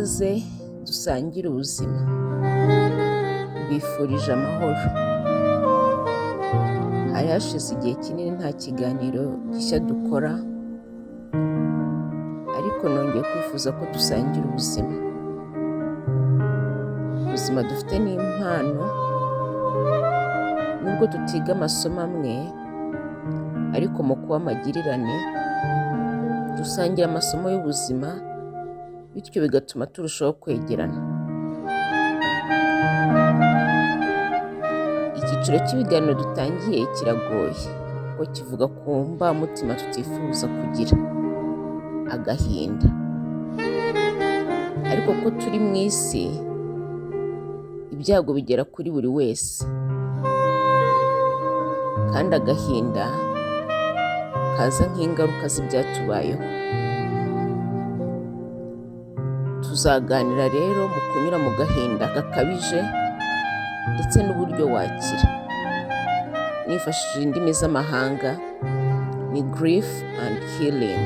Ikaze dusangire ubuzima. Bifurije amahoro. Hari hashize igihe kinini nta kiganiro gishya dukora, ariko nongeye kwifuza ko dusangira ubuzima. Ubuzima dufite ni impano, nubwo tutiga amasomo amwe, ariko mu kuba amagirirane dusangira amasomo y'ubuzima, bityo bigatuma turushaho kwegerana. Ikiciro cy'ibiganiro dutangiye kiragoye, kuko kivuga ku mbamutima tutifuza kugira, agahinda. Ariko ko turi mw'isi, ibyago bigera kuri buri wese, kandi agahinda kaza nk'ingaruka z'ibyatubayeho. Tuzaganira rero mu kunyura mu gahinda gakabije ndetse n'uburyo wakira. Nifashishije indimi z'amahanga ni grief and healing.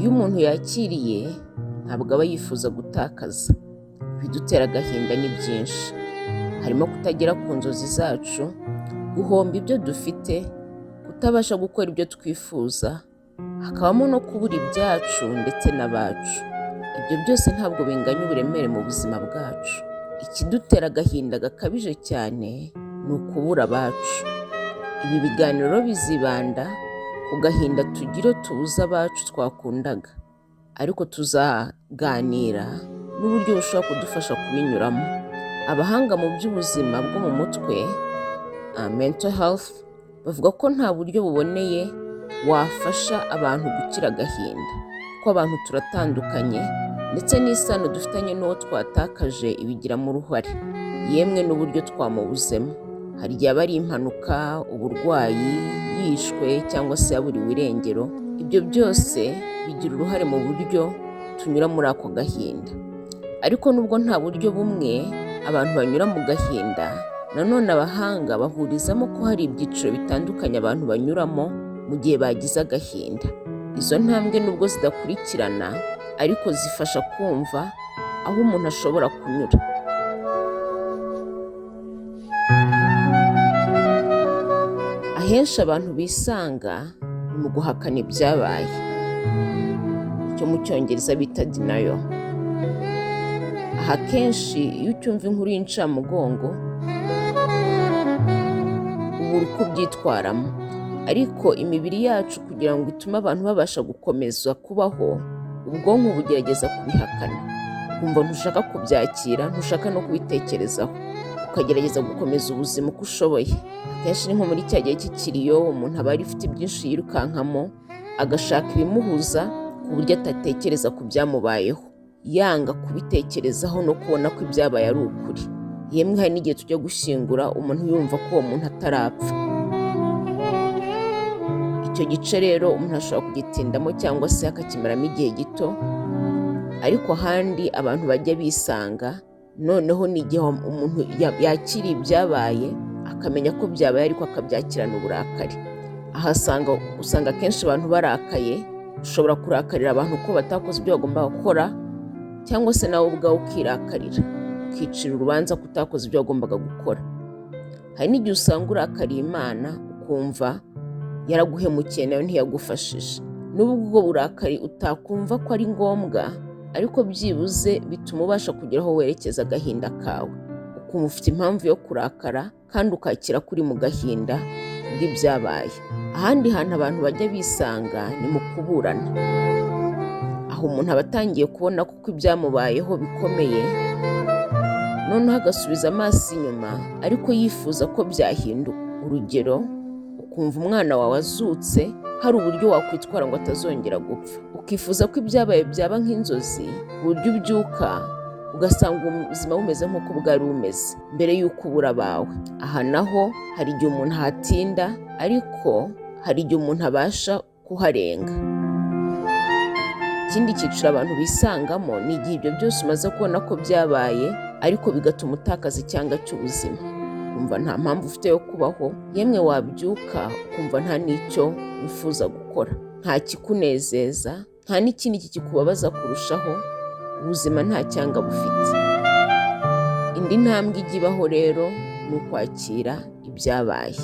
Iyo umuntu yakiriye ntabwo aba yifuza gutakaza. Ibidutera agahinda ni byinshi, harimo kutagera ku nzozi zacu, guhomba ibyo dufite, kutabasha gukora ibyo twifuza, hakabamo no kubura ibyacu ndetse n'abacu. Ibyo byose ntabwo binganya uburemere mu buzima bwacu. Ikidutera agahinda gakabije cyane ni ukubura abacu. Ibi biganiro bizibanda ku gahinda tugira tubuze abacu twakundaga, ariko tuzaganira n'uburyo bushobora kudufasha kubinyuramo. Abahanga mu by'ubuzima bwo mu mutwe, mental health, bavuga ko nta buryo buboneye wafasha abantu gukira agahinda, ko abantu turatandukanye ndetse n'isano dufitanye n'uwo twatakaje ibigiramo uruhare, yemwe n'uburyo twamubuzemo. Hari igihe aba ari impanuka, uburwayi, yishwe cyangwa se yaburiwe irengero. Ibyo byose bigira uruhare mu buryo tunyura muri ako gahinda. Ariko nubwo nta buryo bumwe abantu banyura mu gahinda, nanone abahanga bahurizamo ko hari ibyiciro bitandukanye abantu banyuramo mu gihe bagize agahinda. Izo ntambwe nubwo zidakurikirana, ariko zifasha kumva aho umuntu ashobora kunyura. Ahenshi abantu bisanga ni mu guhakana ibyabaye, icyo mu cyongereza bita denial. Aha kenshi iyo ucyumva inkuru y'incamugongo uba uri kubyitwaramo, ariko imibiri yacu kugira ngo itume abantu babasha gukomeza kubaho, ubwonko bugerageza kubihakana. Ukumva ntushaka kubyakira, ntushaka no kubitekerezaho, ukagerageza gukomeza ubuzima uko ushoboye. Akenshi ni nko muri cya gihe cy'ikiriyo, umuntu aba afite byinshi yirukankamo, agashaka ibimuhuza ku buryo atatekereza ku byamubayeho, yanga kubitekerezaho no kubona ko ibyabaye ari ukuri. Yemwe hari n'igihe tujya gushyingura umuntu yumva ko uwo muntu atarapfa. Icyo gice rero umuntu ashobora kugitindamo cyangwa se akakimaramo igihe gito, ariko ahandi abantu bajya bisanga noneho n'igihe umuntu yakiriye ibyabaye, akamenya ko byabaye ariko akabyakirana uburakari. Aha usanga akenshi abantu barakaye. Ushobora kurakarira abantu ko batakoze ibyo bagomba gukora, cyangwa se nawe ubwawe ukirakarira, ukicira urubanza ko utakoze ibyo wagombaga gukora. Hari n'igihe usanga urakariye Imana, ukumva yaraguhemukiye nayo ntiyagufashije. N'ubwo ubwo burakari utakumva ko ari ngombwa, ariko byibuze bituma ubasha kugera aho werekeza agahinda kawe, ukumva ufite impamvu yo kurakara kandi ukakira kuri mu gahinda bw'ibyabaye. Ahandi hantu abantu bajya bisanga ni mu kuburana. Aho umuntu aba atangiye kubona kuko ibyamubayeho bikomeye, noneho agasubiza amaso inyuma, ariko yifuza ko byahinduka. Urugero, ukumva umwana wawe azutse, hari uburyo wakwitwara ngo atazongera gupfa. Ukifuza ko ibyabaye byaba nk'inzozi, uburyo ubyuka ugasanga ubuzima bumeze nk'uko bwari bumeze mbere y'uko ubura abawe. Aha naho hari igihe umuntu ahatinda, ariko hari igihe umuntu abasha kuharenga. Ikindi cyiciro abantu bisangamo ni igihe ibyo byose umaze kubona ko byabaye, ariko bigatuma utakaza icyanga cy'ubuzima. Umva nta mpamvu ufite yo kubaho, yemwe wabyuka ukumva nta n'icyo wifuza gukora, nta kikunezeza, nta n'ikindi kikubabaza kurushaho, ubuzima nta cyanga bufite. Indi ntambwe ijya ibaho rero ni ukwakira ibyabaye.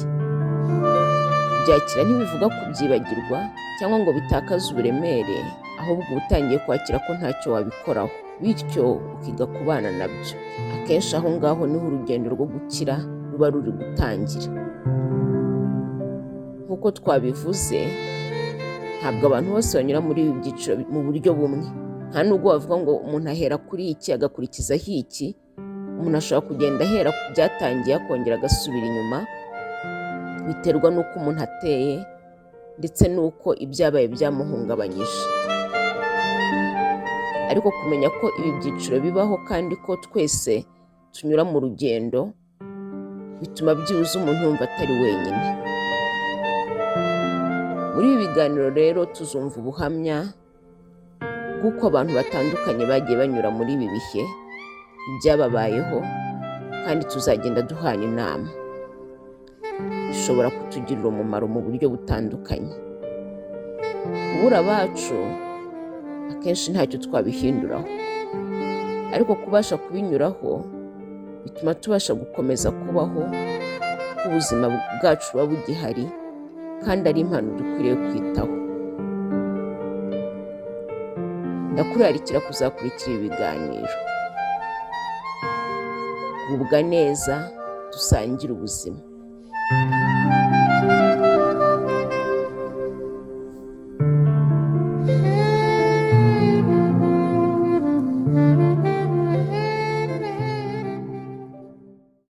Kubyakira ntibivuga kubyibagirwa cyangwa ngo bitakaze uburemere, ahubwo uba utangiye kwakira ko ntacyo wabikoraho, bityo ukiga kubana nabyo. Akenshi aho ngaho niho urugendo rwo gukira ruba ruri gutangira. Nk'uko twabivuze, ntabwo abantu bose banyura muri ibi byiciro mu buryo bumwe. Nta nubwo bavuga ngo umuntu ahera kuri iki agakurikizaho iki. Umuntu ashobora kugenda ahera ku byatangiye akongera agasubira inyuma, biterwa n'uko umuntu ateye ndetse n'uko ibyabaye byamuhungabanyije. Ariko kumenya ko ibi byiciro bibaho kandi ko twese tunyura mu rugendo, bituma byibuze umuntu yumva atari wenyine. Muri ibi biganiro rero tuzumva ubuhamya bw'uko abantu batandukanye bagiye banyura muri ibi bihe, ibyababayeho, kandi tuzagenda duhana inama. Bishobora kutugirira umumaro mu buryo butandukanye. Kubura abacu akenshi ntacyo twabihinduraho, ariko kubasha kubinyuraho bituma tubasha gukomeza kubaho, ko ubuzima bwacu buba bugihari kandi ari impano dukwiriye kwitaho. Ndakurarikira kuzakurikira ibiganiro. Gubwa neza, dusangire ubuzima.